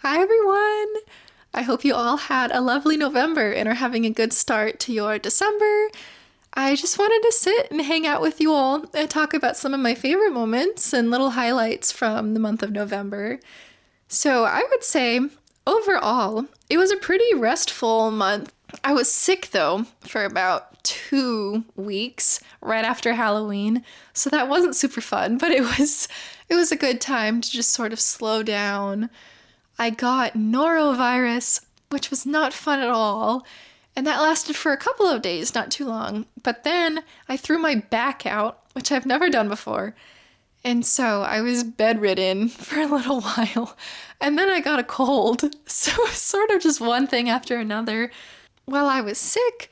Hi everyone! I hope you all had a lovely November and are having a good start to your December. I just wanted to sit and hang out with you all and talk about some of my favorite moments and little highlights from the month of November. So I would say, overall, it was a pretty restful month. I was sick though for about 2 weeks right after Halloween, so that wasn't super fun, but it was a good time to just sort of slow down. I got norovirus, which was not fun at all, and that lasted for a couple of days, not too long. But then I threw my back out, which I've never done before, and so I was bedridden for a little while. And then I got a cold, so it was sort of just one thing after another. While I was sick,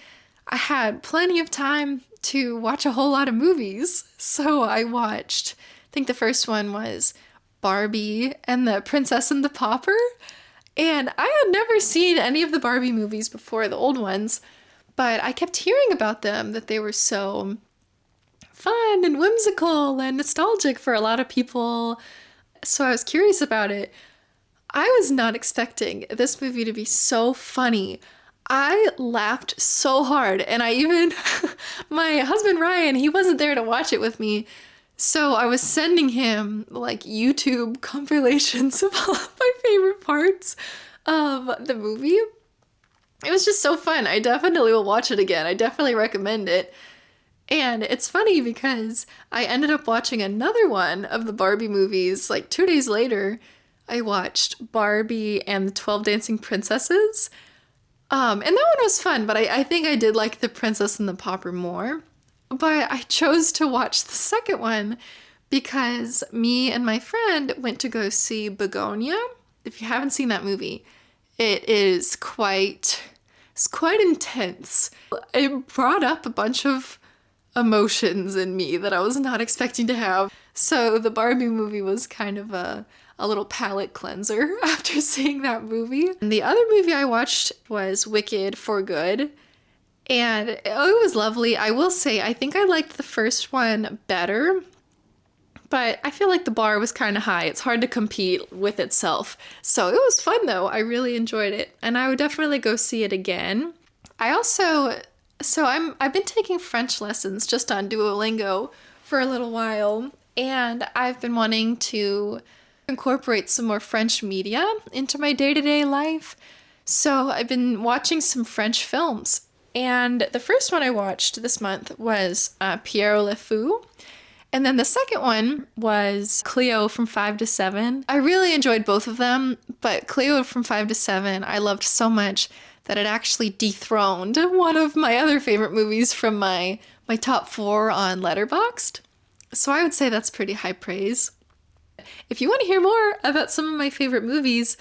I had plenty of time to watch a whole lot of movies. So I watched, I think the first one was Barbie and the Princess and the Pauper. And I had never seen any of the Barbie movies before, the old ones, but I kept hearing about them, that they were so fun and whimsical and nostalgic for a lot of people. So I was curious about it. I was not expecting this movie to be so funny. I laughed so hard, and I even, my husband Ryan, he wasn't there to watch it with me, so I was sending him like YouTube compilations of all of my favorite parts of the movie. It was just so fun. I definitely will watch it again. I definitely recommend it. And it's funny because I ended up watching another one of the Barbie movies like 2 days later. I watched Barbie and the 12 Dancing Princesses. And that one was fun, but I think I did like the Princess and the Pauper more. But I chose to watch the second one because me and my friend went to go see Begonia. If you haven't seen that movie, it's quite intense. It brought up a bunch of emotions in me that I was not expecting to have. So the Barbie movie was kind of a little palate cleanser after seeing that movie. And the other movie I watched was Wicked for Good. And it was lovely. I will say, I think I liked the first one better, but I feel like the bar was kind of high. It's hard to compete with itself. So it was fun though. I really enjoyed it, and I would definitely go see it again. I've been taking French lessons just on Duolingo for a little while, and I've been wanting to incorporate some more French media into my day-to-day life. So I've been watching some French films. And the first one I watched this month was Pierre Le Fou. And then the second one was Cleo from 5 to 7. I really enjoyed both of them, but Cleo from 5 to 7 I loved so much that it actually dethroned one of my other favorite movies from my top 4 on Letterboxd. So I would say that's pretty high praise. If you want to hear more about some of my favorite movies,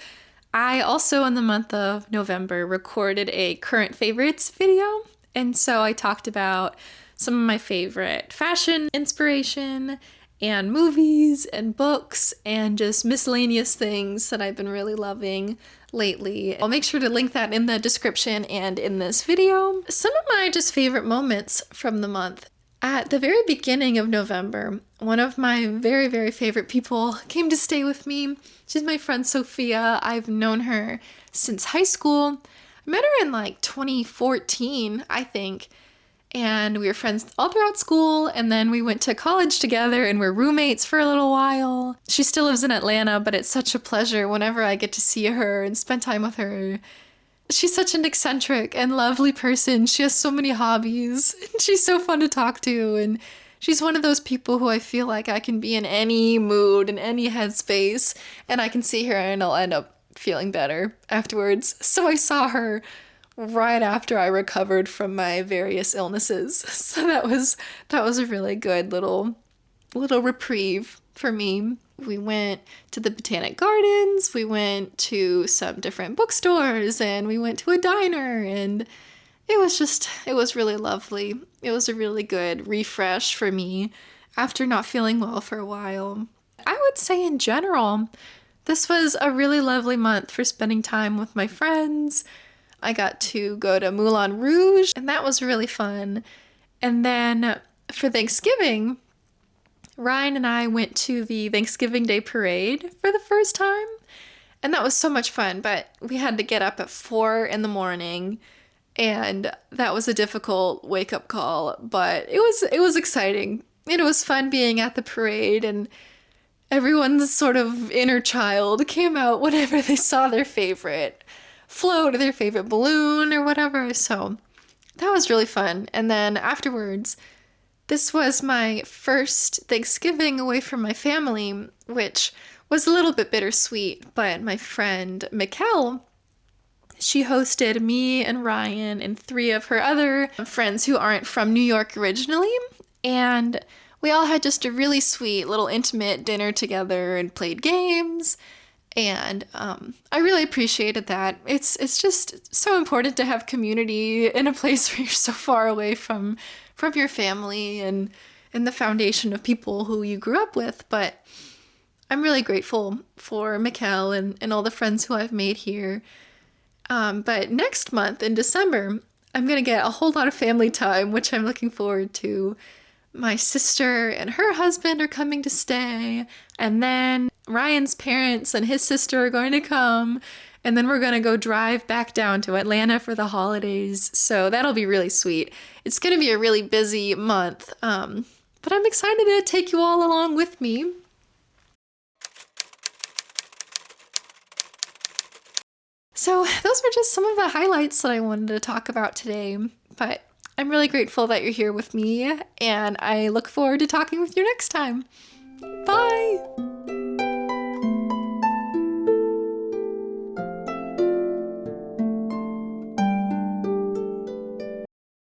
I also, in the month of November, recorded a current favorites video. And so I talked about some of my favorite fashion inspiration and movies and books and just miscellaneous things that I've been really loving lately. I'll make sure to link that in the description and in this video. Some of my just favorite moments from the month. At the very beginning of November, one of my very, very favorite people came to stay with me. She's my friend Sophia. I've known her since high school. I met her in like 2014, I think. And we were friends all throughout school, and then we went to college together and we're roommates for a little while. She still lives in Atlanta, but it's such a pleasure whenever I get to see her and spend time with her. She's such an eccentric and lovely person. She has so many hobbies. She's so fun to talk to, and she's one of those people who I feel like I can be in any mood, in any headspace, and I can see her and I'll end up feeling better afterwards. So I saw her right after I recovered from my various illnesses. So that was a really good little reprieve for me. We went to the Botanic Gardens, we went to some different bookstores, and we went to a diner, and it was really lovely. It was a really good refresh for me after not feeling well for a while. I would say in general, this was a really lovely month for spending time with my friends. I got to go to Moulin Rouge, and that was really fun. And then for Thanksgiving, Ryan and I went to the Thanksgiving Day Parade for the first time, And that was so much fun, but we had to get up at 4 in the morning, and that was a difficult wake-up call, but it was exciting. And it was fun being at the parade, and everyone's sort of inner child came out whenever they saw their favorite float or their favorite balloon or whatever. So that was really fun. And then afterwards, this was my first Thanksgiving away from my family, which was a little bit bittersweet, but my friend Mikkel, she hosted me and Ryan and 3 of her other friends who aren't from New York originally, and we all had just a really sweet little intimate dinner together and played games, and I really appreciated that. It's just so important to have community in a place where you're so far away from your family and the foundation of people who you grew up with. But I'm really grateful for Mikkel and all the friends who I've made here. But next month in December, I'm going to get a whole lot of family time, which I'm looking forward to. My sister and her husband are coming to stay, and then Ryan's parents and his sister are going to come, and then we're going to go drive back down to Atlanta for the holidays, so that'll be really sweet. It's going to be a really busy month, but I'm excited to take you all along with me. So those were just some of the highlights that I wanted to talk about today, but I'm really grateful that you're here with me, and I look forward to talking with you next time. Bye!